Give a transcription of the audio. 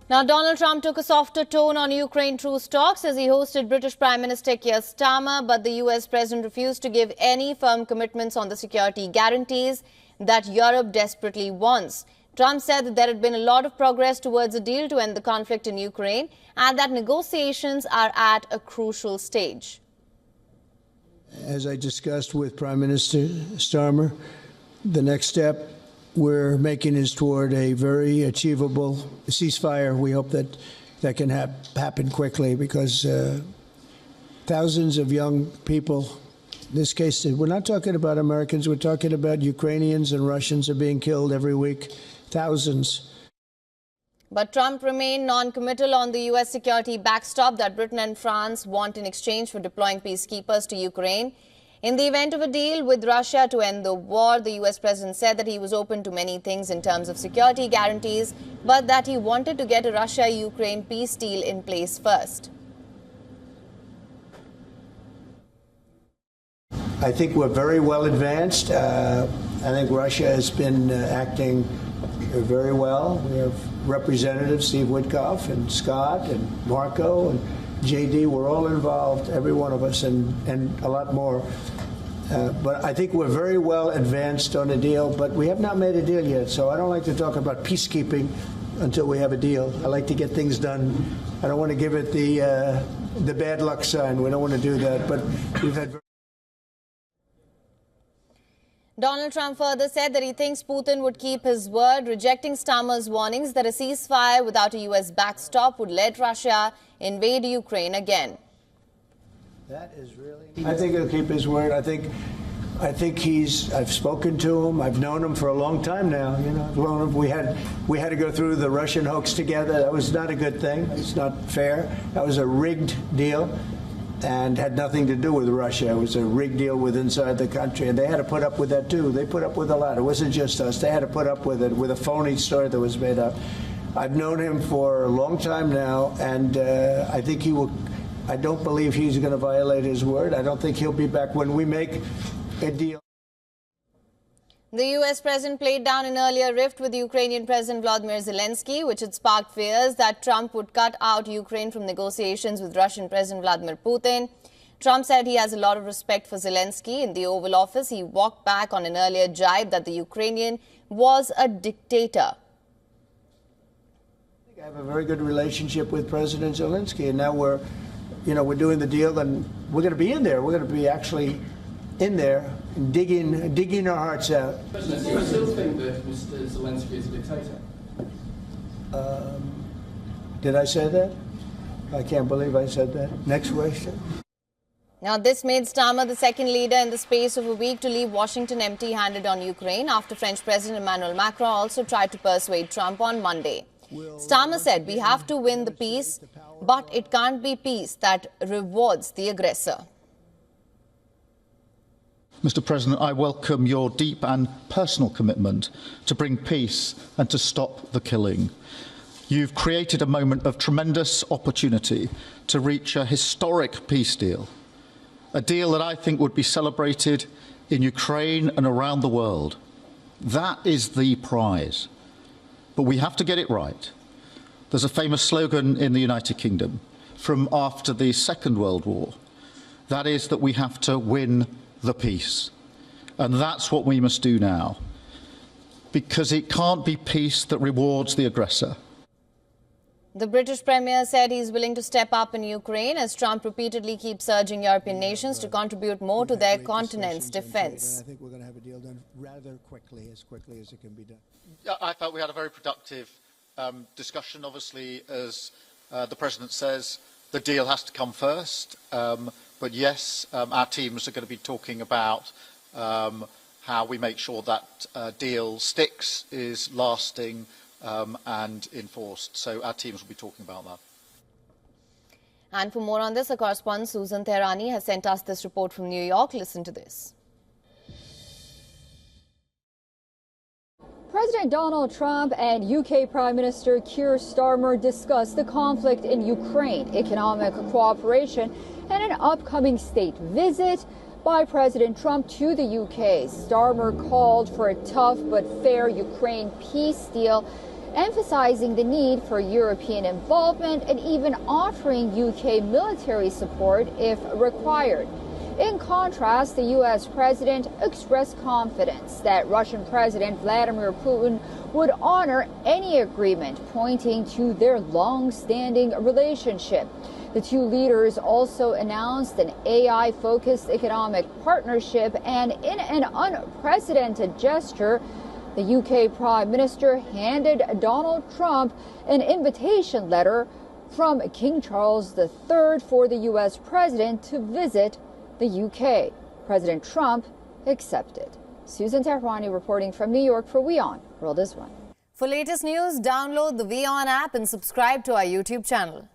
Now, Donald Trump took a softer tone on Ukraine truce talks as he hosted British Prime Minister Keir Starmer, but the US president refused to give any firm commitments on the security guarantees that Europe desperately wants. Trump said that there had been a lot of progress towards a deal to end the conflict in Ukraine and that negotiations are at a crucial stage. As I discussed with Prime Minister Starmer, the next step we're making is toward a very achievable ceasefire. We hope that that can happen quickly because thousands of young people, in this case, we're not talking about Americans, we're talking about Ukrainians and Russians are being killed every week, thousands. But Trump remained non-committal on the U.S. security backstop that Britain and France want in exchange for deploying peacekeepers to Ukraine. In the event of a deal with Russia to end the war, the U.S. president said that he was open to many things in terms of security guarantees, but that he wanted to get a Russia-Ukraine peace deal in place first. I think we're very well advanced. I think Russia has been acting very well. We have Representatives Steve Witkoff and Scott and Marco and JD, we're all involved, every one of us, and a lot more. But I think we're very well advanced on a deal, but we have not made a deal yet. So I don't like to talk about peacekeeping until we have a deal. I like to get things done. I don't want to give it the bad luck sign. We don't want to do that, but we've had. Donald Trump further said that he thinks Putin would keep his word, rejecting Starmer's warnings that a ceasefire without a U.S. backstop would let Russia invade Ukraine again. That is really. I think he'll keep his word. I think I've spoken to him. I've known him for a long time now. You know, we had to go through the Russian hoax together. That was not a good thing. It's not fair. That was a rigged deal. And had nothing to do with Russia. It was a rigged deal with inside the country. And they had to put up with that, too. They put up with a lot. It wasn't just us. They had to put up with it, with a phony story that was made up. I've known him for a long time now, and I think he will. I don't believe he's going to violate his word. I don't think he'll be back when we make a deal. The U.S. president played down an earlier rift with Ukrainian President Volodymyr Zelensky, which had sparked fears that Trump would cut out Ukraine from negotiations with Russian President Vladimir Putin. Trump said he has a lot of respect for Zelensky. In the Oval Office, he walked back on an earlier jibe that the Ukrainian was a dictator. I have a very good relationship with President Zelensky, and now we're doing the deal, and we're going to be in there. We're going to be actually in there, digging our hearts out. President, do you still think that Mr. Zelensky is a dictator? Did I say that? I can't believe I said that. Next question. Now, this made Starmer the second leader in the space of a week to leave Washington empty-handed on Ukraine after French President Emmanuel Macron also tried to persuade Trump on Monday. Starmer said, "We have to win the peace, but it can't be peace that rewards the aggressor." Mr. President, I welcome your deep and personal commitment to bring peace and to stop the killing. You've created a moment of tremendous opportunity to reach a historic peace deal, a deal that I think would be celebrated in Ukraine and around the world. That is the prize. But we have to get it right. There's a famous slogan in the United Kingdom from after the Second World War. That is that we have to win the peace. And that's what we must do now. Because it can't be peace that rewards the aggressor. The British Premier said he's willing to step up in Ukraine as Trump repeatedly keeps urging European nations to contribute more to their continent's defense. I think we're going to have a deal done rather quickly as it can be done. I felt we had a very productive discussion. Obviously, as the President says, the deal has to come first. But yes, our teams are going to be talking about how we make sure that deal sticks, is lasting and enforced. So our teams will be talking about that. And for more on this, our correspondent Susan Tehrani has sent us this report from New York. Listen to this. President Donald Trump and UK Prime Minister Keir Starmer discussed the conflict in Ukraine, economic cooperation, and an upcoming state visit by President Trump to the UK. Starmer called for a tough but fair Ukraine peace deal emphasizing the need for European involvement and even offering UK military support if required. In contrast, the U.S. president expressed confidence that Russian President Vladimir Putin would honor any agreement, pointing to their long-standing relationship. The two leaders also announced an AI-focused economic partnership, and in an unprecedented gesture, the UK Prime Minister handed Donald Trump an invitation letter from King Charles III for the U.S. president to visit the UK. President Trump accepted. Susan Tehrani reporting from New York for WION World is One. For latest news, download the WION app and subscribe to our YouTube channel.